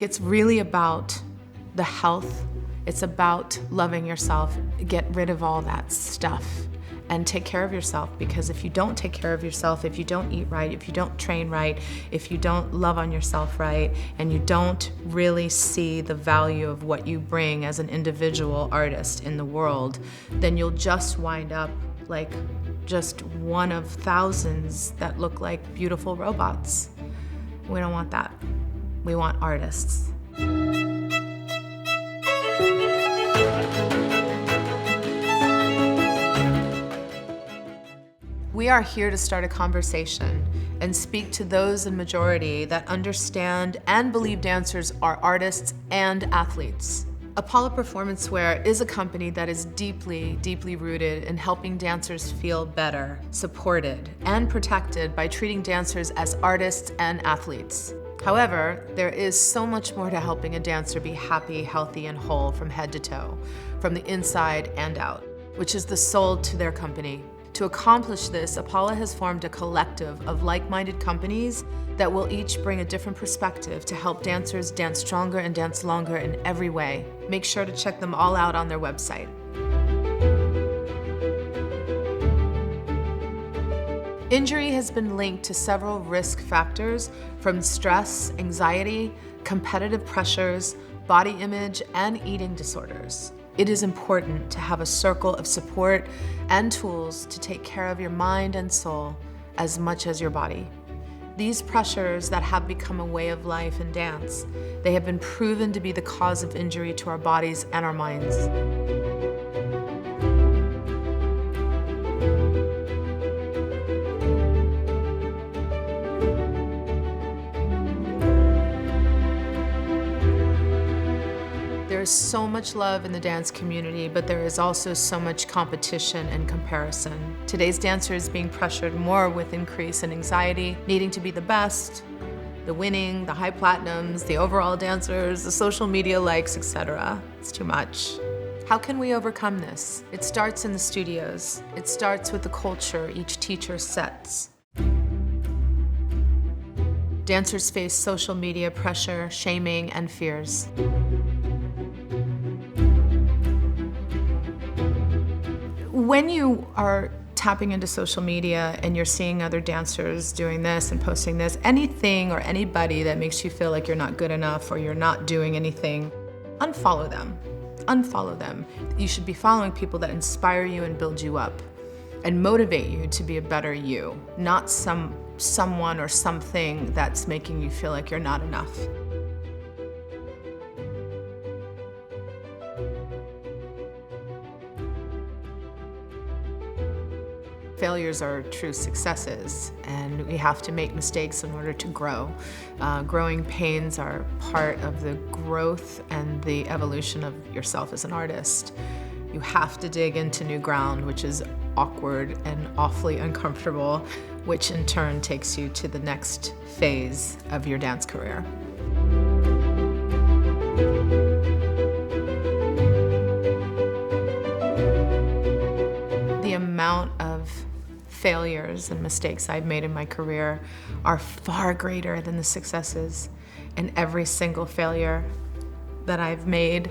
It's really about the health. It's about loving yourself. Get rid of all that stuff and take care of yourself, because if you don't take care of yourself, if you don't eat right, if you don't train right, if you don't love on yourself right, and you don't really see the value of what you bring as an individual artist in the world, then you'll just wind up like just one of thousands that look like beautiful robots. We don't want that. We want artists. We are here to start a conversation and speak to those in majority that understand and believe dancers are artists and athletes. Apolla Performance Wear is a company that is deeply, deeply rooted in helping dancers feel better, supported, and protected by treating dancers as artists and athletes. However, there is so much more to helping a dancer be happy, healthy, and whole from head to toe, from the inside and out, which is the soul to their company. To accomplish this, Apolla has formed a collective of like-minded companies that will each bring a different perspective to help dancers dance stronger and dance longer in every way. Make sure to check them all out on their website. Injury has been linked to several risk factors, from stress, anxiety, competitive pressures, body image, and eating disorders. It is important to have a circle of support and tools to take care of your mind and soul as much as your body. These pressures that have become a way of life in dance, they have been proven to be the cause of injury to our bodies and our minds. There is so much love in the dance community, but there is also so much competition and comparison. Today's dancer is being pressured more with increase in anxiety, needing to be the best, the winning, the high platinums, the overall dancers, the social media likes, etc. It's too much. How can we overcome this? It starts in the studios. It starts with the culture each teacher sets. Dancers face social media pressure, shaming, and fears. When you are tapping into social media and you're seeing other dancers doing this and posting this, anything or anybody that makes you feel like you're not good enough or you're not doing anything, unfollow them. Unfollow them. You should be following people that inspire you and build you up and motivate you to be a better you, not someone or something that's making you feel like you're not enough. Failures are true successes, and we have to make mistakes in order to grow. Growing pains are part of the growth and the evolution of yourself as an artist. You have to dig into new ground, which is awkward and awfully uncomfortable, which in turn takes you to the next phase of your dance career. The amount of failures and mistakes I've made in my career are far greater than the successes. And every single failure that I've made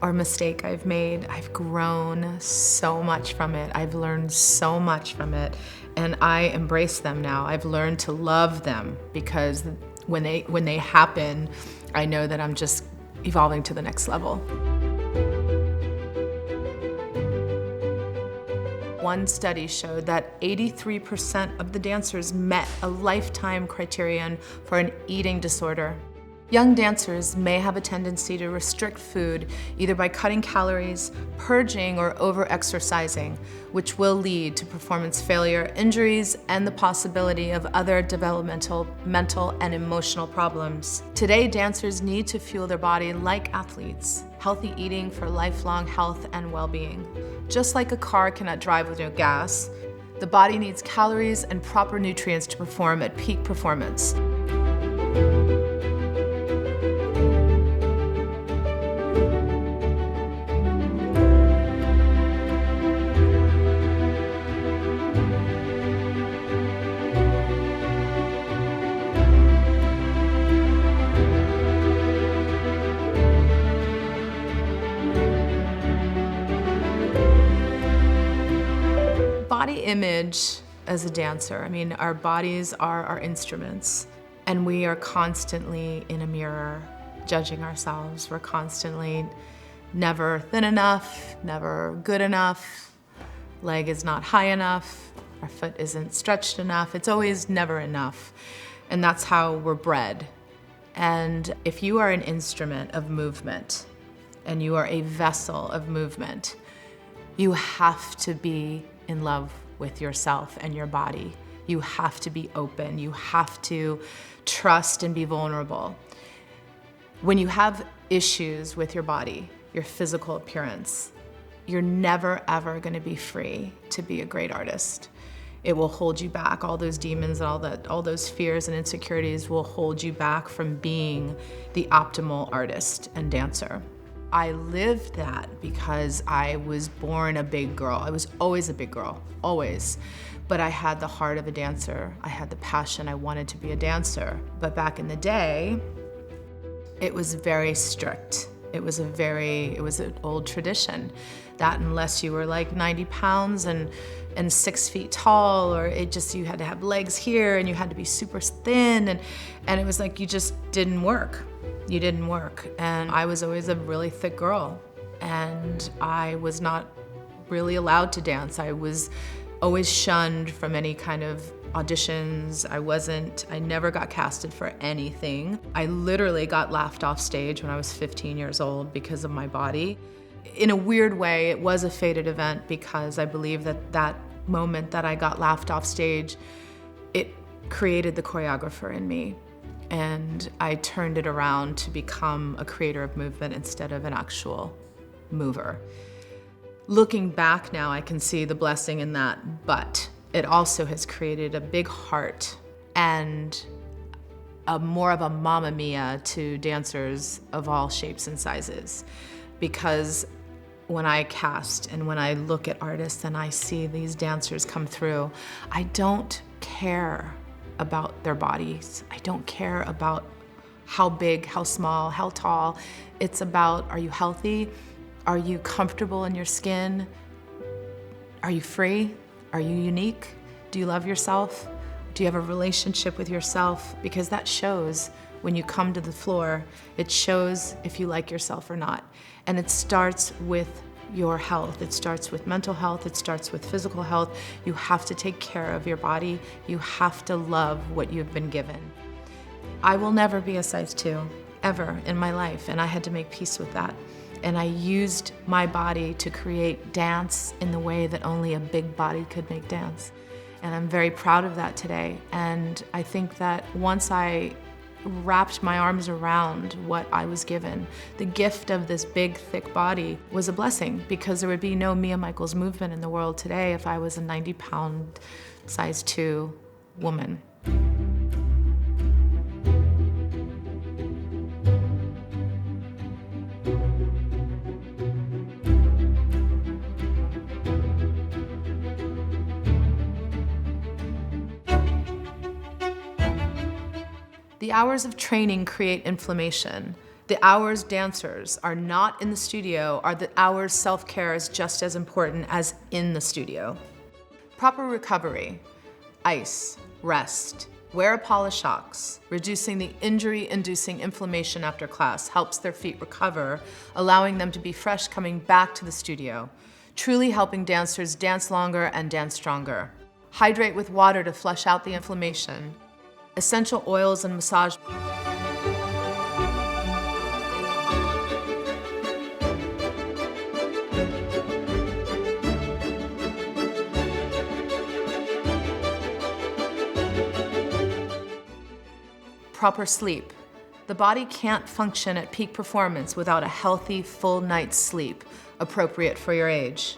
or mistake I've made, I've grown so much from it. I've learned so much from it, and I embrace them now. I've learned to love them, because when they happen, I know that I'm just evolving to the next level. One study showed that 83% of the dancers met a lifetime criterion for an eating disorder. Young dancers may have a tendency to restrict food either by cutting calories, purging, or over-exercising, which will lead to performance failure, injuries, and the possibility of other developmental, mental, and emotional problems. Today, dancers need to fuel their body like athletes. Healthy eating for lifelong health and well-being. Just like a car cannot drive with no gas, the body needs calories and proper nutrients to perform at peak performance. image as a dancer, I mean, our bodies are our instruments, and we are constantly in a mirror judging ourselves. We're constantly never thin enough, never good enough, leg is not high enough, our foot isn't stretched enough. It's always never enough. And that's how we're bred. And if you are an instrument of movement and you are a vessel of movement, you have to be in love with yourself and your body. You have to be open. You have to trust and be vulnerable. When you have issues with your body, your physical appearance, you're never ever gonna be free to be a great artist. It will hold you back. All those demons and all those fears and insecurities will hold you back from being the optimal artist and dancer. I lived that because I was born a big girl. I was always a big girl, always. But I had the heart of a dancer. I had the passion. I wanted to be a dancer. But back in the day, it was very strict. It was an old tradition that unless you were like 90 pounds and 6 feet tall, or you had to have legs here and you had to be super thin, and it was like you just didn't work. You didn't work. And I was always a really thick girl, and I was not really allowed to dance. I was always shunned from any kind of auditions. I never got casted for anything. I literally got laughed off stage when I was 15 years old because of my body. In a weird way, it was a fated event because I believe that moment that I got laughed off stage, it created the choreographer in me. And I turned it around to become a creator of movement instead of an actual mover. Looking back now, I can see the blessing in that, but it also has created a big heart and more of a mamma mia to dancers of all shapes and sizes. Because when I cast and when I look at artists and I see these dancers come through, I don't care about their bodies. I don't care about how big, how small, how tall. It's about, are you healthy? Are you comfortable in your skin? Are you free? Are you unique? Do you love yourself? Do you have a relationship with yourself? Because that shows when you come to the floor. It shows if you like yourself or not. And it starts with your health. It starts with mental health. It starts with physical health. You have to take care of your body. You have to love what you've been given. I will never be a size 2, ever in my life, and I had to make peace with that. And I used my body to create dance in the way that only a big body could make dance. And I'm very proud of that today. And I think that once I wrapped my arms around what I was given, the gift of this big, thick body was a blessing, because there would be no Mia Michaels movement in the world today if I was a 90-pound, size 2 woman. The hours of training create inflammation. The hours dancers are not in the studio are the hours self-care is just as important as in the studio. Proper recovery, ice, rest, wear Apolla shocks, reducing the injury-inducing inflammation after class helps their feet recover, allowing them to be fresh coming back to the studio, truly helping dancers dance longer and dance stronger. Hydrate with water to flush out the inflammation. Essential oils and massage. Proper sleep. The body can't function at peak performance without a healthy, full night's sleep, appropriate for your age.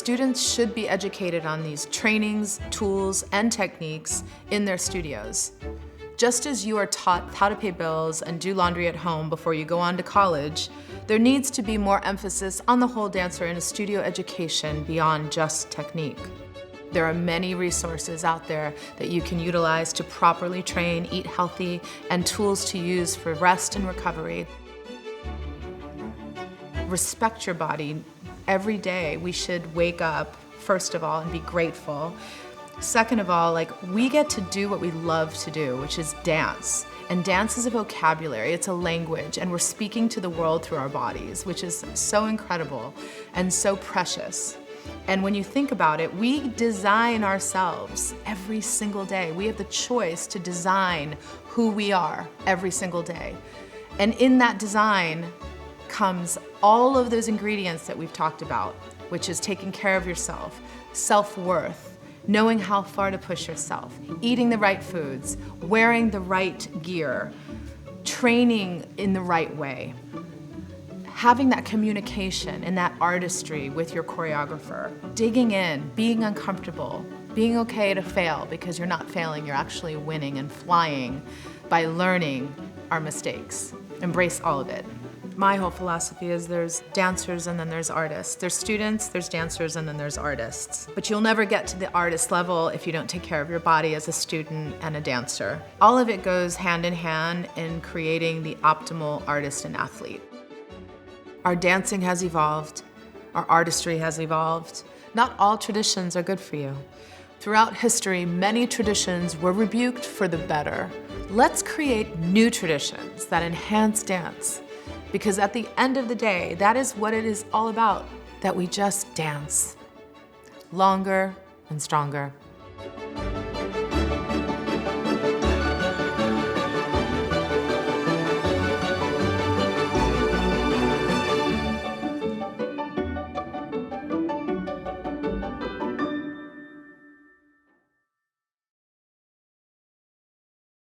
students should be educated on these trainings, tools, and techniques in their studios. Just as you are taught how to pay bills and do laundry at home before you go on to college, there needs to be more emphasis on the whole dancer in a studio education beyond just technique. There are many resources out there that you can utilize to properly train, eat healthy, and tools to use for rest and recovery. Respect your body. Every day we should wake up, first of all, and be grateful. Second of all, we get to do what we love to do, which is dance. And dance is a vocabulary, it's a language, and we're speaking to the world through our bodies, which is so incredible and so precious. And when you think about it, we design ourselves every single day. We have the choice to design who we are every single day. And in that design comes all of those ingredients that we've talked about, which is taking care of yourself, self-worth, knowing how far to push yourself, eating the right foods, wearing the right gear, training in the right way, having that communication and that artistry with your choreographer, digging in, being uncomfortable, being okay to fail because you're not failing, you're actually winning and flying by learning our mistakes. Embrace all of it. My whole philosophy is there's dancers and then there's artists. There's students, there's dancers, and then there's artists. But you'll never get to the artist level if you don't take care of your body as a student and a dancer. All of it goes hand in hand in creating the optimal artist and athlete. Our dancing has evolved. Our artistry has evolved. Not all traditions are good for you. Throughout history, many traditions were rebuked for the better. Let's create new traditions that enhance dance. Because at the end of the day, that is what it is all about, that we just dance longer and stronger.